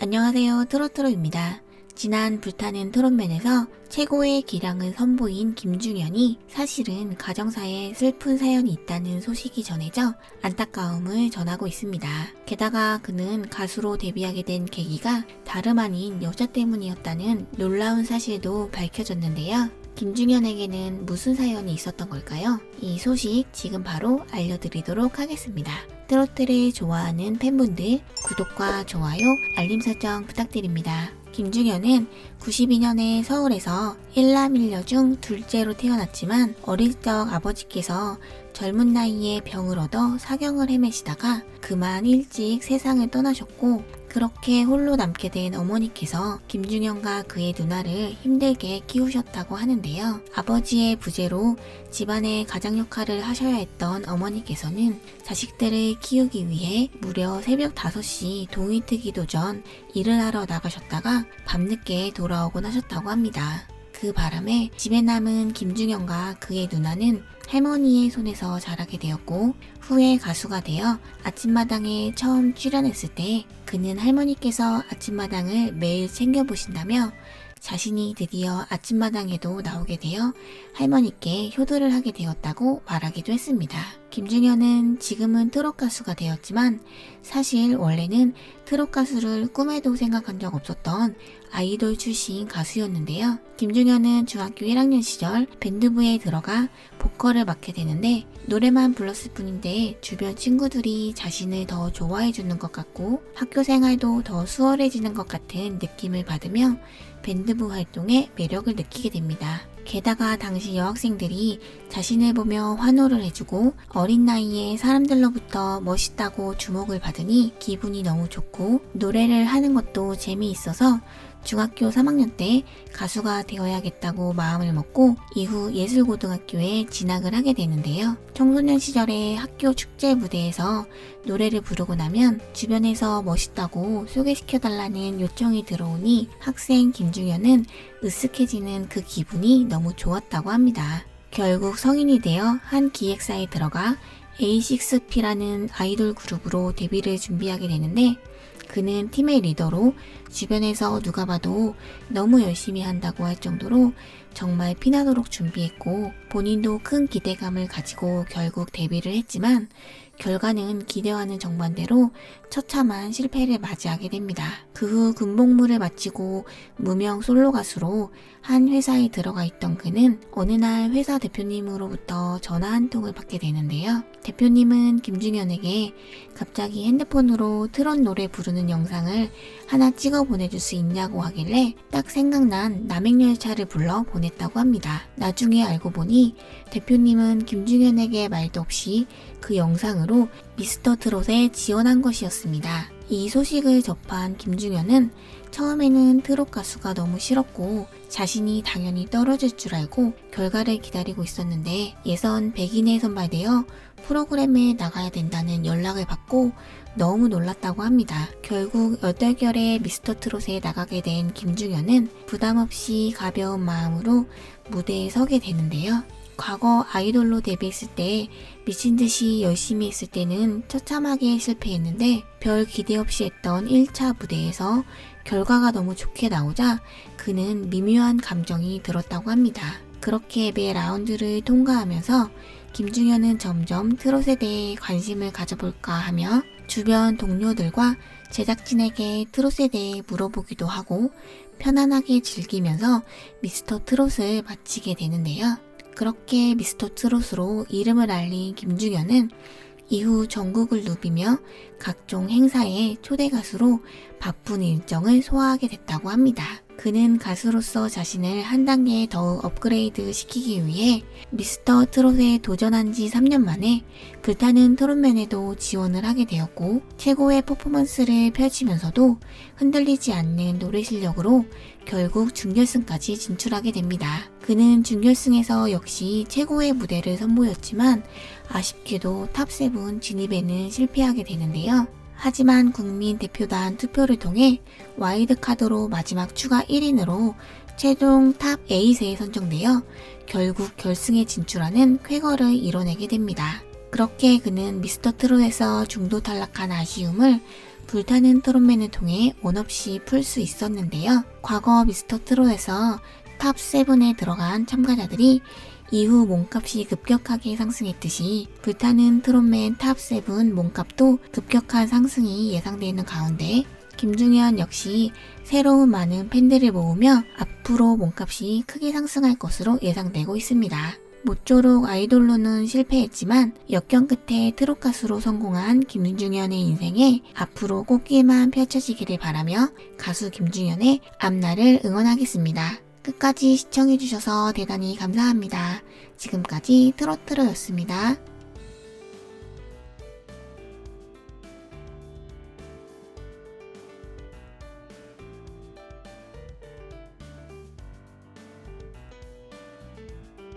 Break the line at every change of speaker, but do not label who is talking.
안녕하세요, 트로트로입니다. 지난 불타는 토론맨에서 최고의 기량을 선보인 김중현이 사실은 가정사에 슬픈 사연이 있다는 소식이 전해져 안타까움을 전하고 있습니다. 게다가 그는 가수로 데뷔하게 된 계기가 다름 아닌 여자 때문이었다는 놀라운 사실도 밝혀졌는데요. 김중현에게는 무슨 사연이 있었던 걸까요? 이 소식 지금 바로 알려드리도록 하겠습니다. 트로트를 좋아하는 팬분들 구독과 좋아요, 알림 설정 부탁드립니다. 김중현은 92년에 서울에서 1남 1녀 중 둘째로 태어났지만 어릴 적 아버지께서 젊은 나이에 병을 얻어 사경을 헤매시다가 그만 일찍 세상을 떠나셨고, 그렇게 홀로 남게 된 어머니께서 김중현과 그의 누나를 힘들게 키우셨다고 하는데요. 아버지의 부재로 집안의 가장 역할을 하셔야 했던 어머니께서는 자식들을 키우기 위해 무려 새벽 5시 동이 트기도 전 일을 하러 나가셨다가 밤늦게 돌아오곤 하셨다고 합니다. 그 바람에 집에 남은 김중현과 그의 누나는 할머니의 손에서 자라게 되었고, 후에 가수가 되어 아침마당에 처음 출연했을 때 그는 할머니께서 아침마당을 매일 챙겨보신다며 자신이 드디어 아침마당에도 나오게 되어 할머니께 효도를 하게 되었다고 말하기도 했습니다. 김중현은 지금은 트롯 가수가 되었지만 사실 원래는 트롯 가수를 꿈에도 생각한 적 없었던 아이돌 출신 가수였는데요. 김중현은 중학교 1학년 시절 밴드부에 들어가 보컬을 맡게 되는데, 노래만 불렀을 뿐인데 주변 친구들이 자신을 더 좋아해 주는 것 같고 학교 생활도 더 수월해지는 것 같은 느낌을 받으며 밴드부 활동에 매력을 느끼게 됩니다. 게다가 당시 여학생들이 자신을 보며 환호를 해주고 어린 나이에 사람들로부터 멋있다고 주목을 받으니 기분이 너무 좋고, 노래를 하는 것도 재미있어서 중학교 3학년 때 가수가 되어야겠다고 마음을 먹고 이후 예술고등학교에 진학을 하게 되는데요. 청소년 시절에 학교 축제 무대에서 노래를 부르고 나면 주변에서 멋있다고 소개시켜달라는 요청이 들어오니 학생 김중현은 으쓱해지는 그 기분이 너무 좋았다고 합니다. 결국 성인이 되어 한 기획사에 들어가 A6P라는 아이돌 그룹으로 데뷔를 준비하게 되는데, 그는 팀의 리더로 주변에서 누가 봐도 너무 열심히 한다고 할 정도로 정말 피나도록 준비했고, 본인도 큰 기대감을 가지고 결국 데뷔를 했지만 결과는 기대와는 정반대로 처참한 실패를 맞이하게 됩니다. 그 후 군복무를 마치고 무명 솔로 가수로 한 회사에 들어가 있던 그는 어느 날 회사 대표님으로부터 전화 한 통을 받게 되는데요. 대표님은 김중현에게 갑자기 핸드폰으로 트롯 노래 부르는 영상을 하나 찍어 보내줄 수 있냐고 하길래 딱 생각난 남행열차를 불러 보냈다고 합니다. 나중에 알고 보니 대표님은 김중현에게 말도 없이 그 영상으로 미스터 트롯에 지원한 것이었습니다. 이 소식을 접한 김중현은 처음에는 트롯 가수가 너무 싫었고 자신이 당연히 떨어질 줄 알고 결과를 기다리고 있었는데, 예선 100인에 선발되어 프로그램에 나가야 된다는 연락을 받고 너무 놀랐다고 합니다. 결국 얼떨결에 미스터 트롯에 나가게 된 김중현은 부담없이 가벼운 마음으로 무대에 서게 되는데요. 과거 아이돌로 데뷔했을 때 미친듯이 열심히 했을 때는 처참하게 실패했는데, 별 기대 없이 했던 1차 무대에서 결과가 너무 좋게 나오자 그는 미묘한 감정이 들었다고 합니다. 그렇게 매 라운드를 통과하면서 김중현은 점점 트롯에 대해 관심을 가져볼까 하며 주변 동료들과 제작진에게 트롯에 대해 물어보기도 하고 편안하게 즐기면서 미스터 트롯을 마치게 되는데요. 그렇게 미스터 트롯으로 이름을 알린 김중현은 이후 전국을 누비며 각종 행사에 초대 가수로 바쁜 일정을 소화하게 됐다고 합니다. 그는 가수로서 자신을 한 단계 더욱 업그레이드 시키기 위해 미스터 트롯에 도전한 지 3년 만에 불타는 토론맨에도 지원을 하게 되었고, 최고의 퍼포먼스를 펼치면서도 흔들리지 않는 노래 실력으로 결국 준결승까지 진출하게 됩니다. 그는 준결승에서 역시 최고의 무대를 선보였지만 아쉽게도 탑7 진입에는 실패하게 되는데요. 하지만 국민대표단 투표를 통해 와일드카드로 마지막 추가 1인으로 최종 탑 8에 선정되어 결국 결승에 진출하는 쾌거를 이뤄내게 됩니다. 그렇게 그는 미스터 트롯에서 중도 탈락한 아쉬움을 불타는 트롯맨을 통해 원 없이 풀 수 있었는데요. 과거 미스터 트롯에서 탑 7에 들어간 참가자들이 이후 몸값이 급격하게 상승했듯이 불타는 트롯맨 탑 7 몸값도 급격한 상승이 예상되는 가운데 김중현 역시 새로운 많은 팬들을 모으며 앞으로 몸값이 크게 상승할 것으로 예상되고 있습니다. 모쪼록 아이돌로는 실패했지만 역경 끝에 트롯 가수로 성공한 김중현의 인생에 앞으로 꽃길만 펼쳐지기를 바라며 가수 김중현의 앞날을 응원하겠습니다. 끝까지 시청해주셔서 대단히 감사합니다. 지금까지 트로트로였습니다.